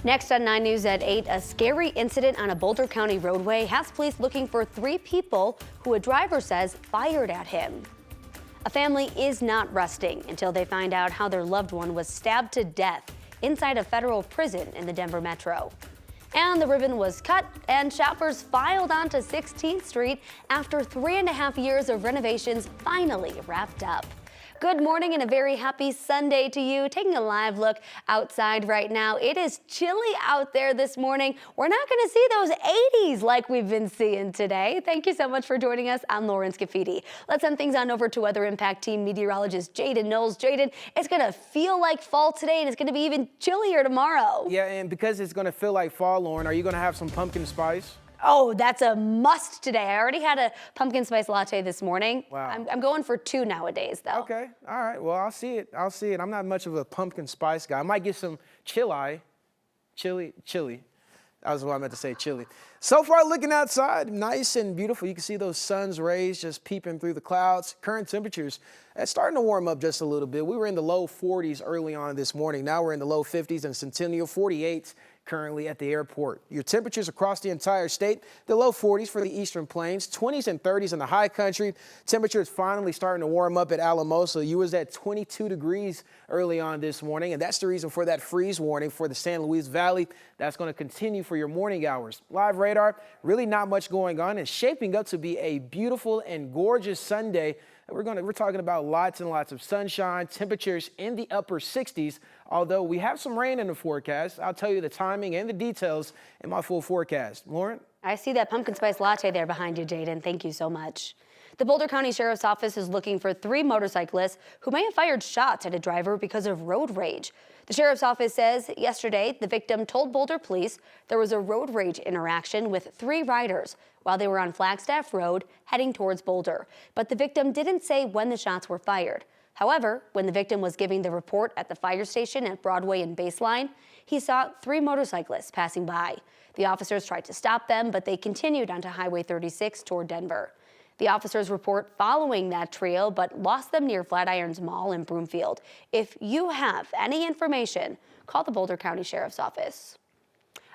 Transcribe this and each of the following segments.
Next on 9 News at 8, a scary incident on a Boulder County roadway has police looking for 3 people who a driver says fired at him. A family is not resting until they find out how their loved one was stabbed to death inside a federal prison in the Denver metro. And the ribbon was cut and shoppers filed onto 16th Street after 3.5 years of renovations finally wrapped up. Good morning and a very happy Sunday to you. Taking a live look outside right now. It is chilly out there this morning. We're not going to see those 80s like we've been seeing today. Thank you so much for joining us. I'm Lauren Scafidi. Let's send things on over to Weather Impact Team meteorologist Jaden Knowles. Jaden, it's going to feel like fall today and it's going to be even chillier tomorrow. Yeah, and because it's going to feel like fall, Lauren, are you going to have some pumpkin spice? Oh, that's a must today. I already had a pumpkin spice latte this morning. Wow. I'm going for 2 nowadays, though. Okay. All right. Well, I'll see it. I'm not much of a pumpkin spice guy. I might get some chili. That was what I meant to say, chili. So far, looking outside, nice and beautiful. You can see those sun's rays just peeping through the clouds. Current temperatures starting to warm up just a little bit. We were in the low 40s early on this morning. Now we're in the low 50s in Centennial, 48 currently at the airport. Your temperatures across the entire state, the low 40s for the eastern plains, 20s and 30s in the high country. Temperatures finally starting to warm up at Alamosa. You was at 22 degrees early on this morning, and that's the reason for that freeze warning for the San Luis Valley. That's going to continue for your morning hours. Live radar, really not much going on. It's shaping up to be a beautiful and gorgeous Sunday. We're talking about lots and lots of sunshine, temperatures in the upper 60s, although we have some rain in the forecast. I'll tell you the timing and the details in my full forecast. Lauren? I see that pumpkin spice latte there behind you, Jaden. Thank you so much. The Boulder County Sheriff's Office is looking for 3 motorcyclists who may have fired shots at a driver because of road rage. The Sheriff's Office says yesterday the victim told Boulder police there was a road rage interaction with 3 riders while they were on Flagstaff Road heading towards Boulder. But the victim didn't say when the shots were fired. However, when the victim was giving the report at the fire station at Broadway and Baseline, he saw 3 motorcyclists passing by. The officers tried to stop them, but they continued onto Highway 36 toward Denver. The officers report following that trio, but lost them near Flatirons Mall in Broomfield. If you have any information, call the Boulder County Sheriff's Office.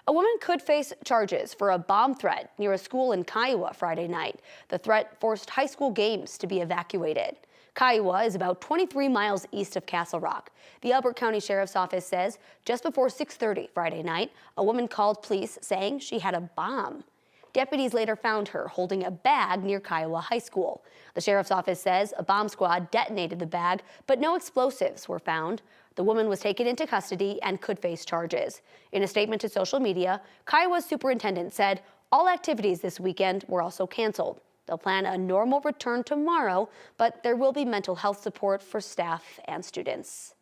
A woman could face charges for a bomb threat near a school in Kiowa Friday night. The threat forced high school games to be evacuated. Kiowa is about 23 miles east of Castle Rock. The Elbert County Sheriff's Office says just before 6:30 Friday night, a woman called police saying she had a bomb. Deputies later found her holding a bag near Kiowa High School. The Sheriff's Office says a bomb squad detonated the bag, but no explosives were found. The woman was taken into custody and could face charges. In a statement to social media, Kiowa's superintendent said all activities this weekend were also canceled. They'll plan a normal return tomorrow, but there will be mental health support for staff and students.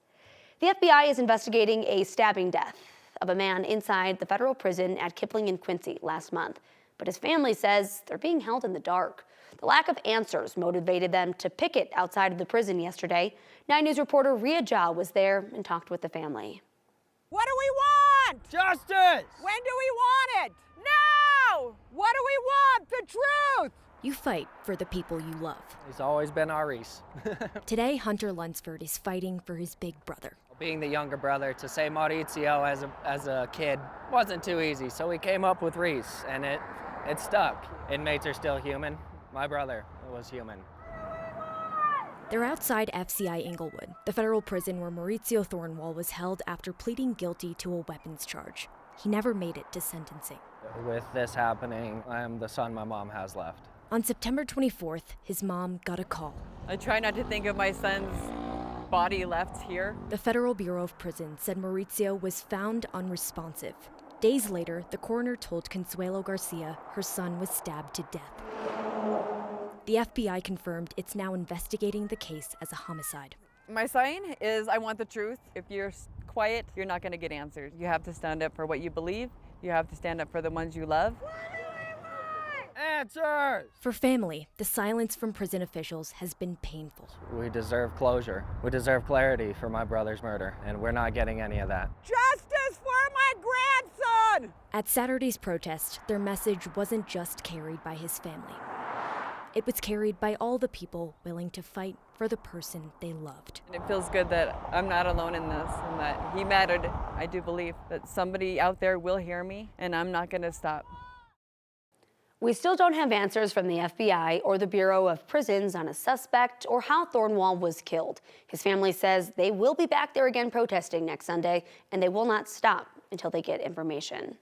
The FBI is investigating a stabbing death of a man inside the federal prison at Kipling and Quincy last month. But his family says they're being held in the dark. The lack of answers motivated them to picket outside of the prison yesterday. 9 News reporter Ria Jha was there and talked with the family. What do we want? Justice! When do we want it? Now! What do we want? The truth! You fight for the people you love. He's always been our Reese. Today, Hunter Lunsford is fighting for his big brother. Being the younger brother, to say Maurizio as a kid wasn't too easy, so we came up with Reese, and it stuck. Inmates are still human. My brother was human. They're outside FCI Inglewood, the federal prison where Maurizio Thornwall was held after pleading guilty to a weapons charge. He never made it to sentencing. With this happening, I am the son my mom has left. On September 24th, his mom got a call. I try not to think of my son's body left here. The Federal Bureau of Prisons said Maurizio was found unresponsive. Days later, the coroner told Consuelo Garcia her son was stabbed to death. The FBI confirmed it's now investigating the case as a homicide. My sign is I want the truth. If you're quiet, you're not going to get answers. You have to stand up for what you believe. You have to stand up for the ones you love. Answers! For family, the silence from prison officials has been painful. We deserve closure. We deserve clarity for my brother's murder, and we're not getting any of that. Justice for my grandson! At Saturday's protest, their message wasn't just carried by his family. It was carried by all the people willing to fight for the person they loved. And it feels good that I'm not alone in this and that he mattered. I do believe that somebody out there will hear me, and I'm not going to stop. We still don't have answers from the FBI or the Bureau of Prisons on a suspect or how Thornwall was killed. His family says they will be back there again protesting next Sunday, and they will not stop until they get information.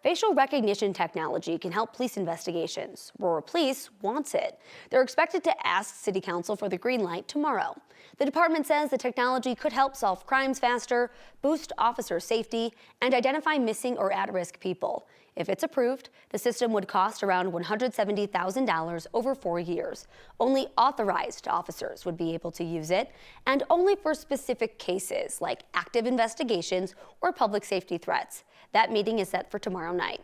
Facial recognition technology can help police investigations. Aurora Police wants it. They're expected to ask City Council for the green light tomorrow. The department says the technology could help solve crimes faster, boost officer safety, and identify missing or at-risk people. If it's approved, the system would cost around $170,000 over 4 years. Only authorized officers would be able to use it, and only for specific cases like active investigations or public safety threats. That meeting is set for tomorrow night.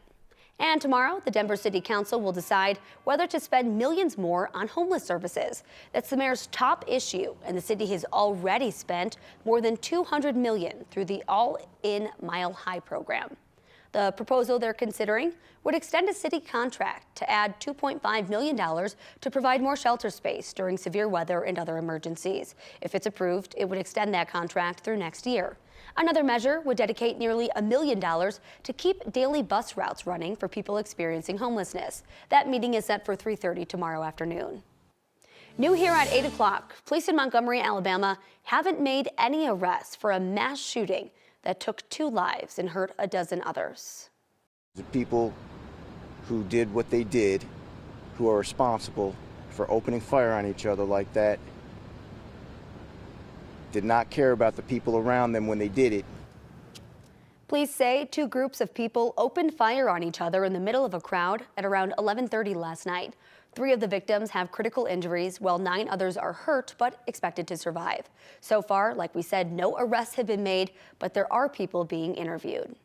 And tomorrow, the Denver City Council will decide whether to spend millions more on homeless services. That's the mayor's top issue, and the city has already spent more than $200 million through the All-In Mile High program. The proposal they're considering would extend a city contract to add $2.5 million to provide more shelter space during severe weather and other emergencies. If it's approved, it would extend that contract through next year. Another measure would dedicate nearly $1 million to keep daily bus routes running for people experiencing homelessness. That meeting is set for 3:30 tomorrow afternoon. New here at 8 o'clock, police in Montgomery, Alabama haven't made any arrests for a mass shooting that took 2 lives and hurt a dozen others. The people who did what they did, who are responsible for opening fire on each other like that, did not care about the people around them when they did it. Police say 2 groups of people opened fire on each other in the middle of a crowd at around 11:30 last night. 3 of the victims have critical injuries, while 9 others are hurt but expected to survive. So far, like we said, no arrests have been made, but there are people being interviewed.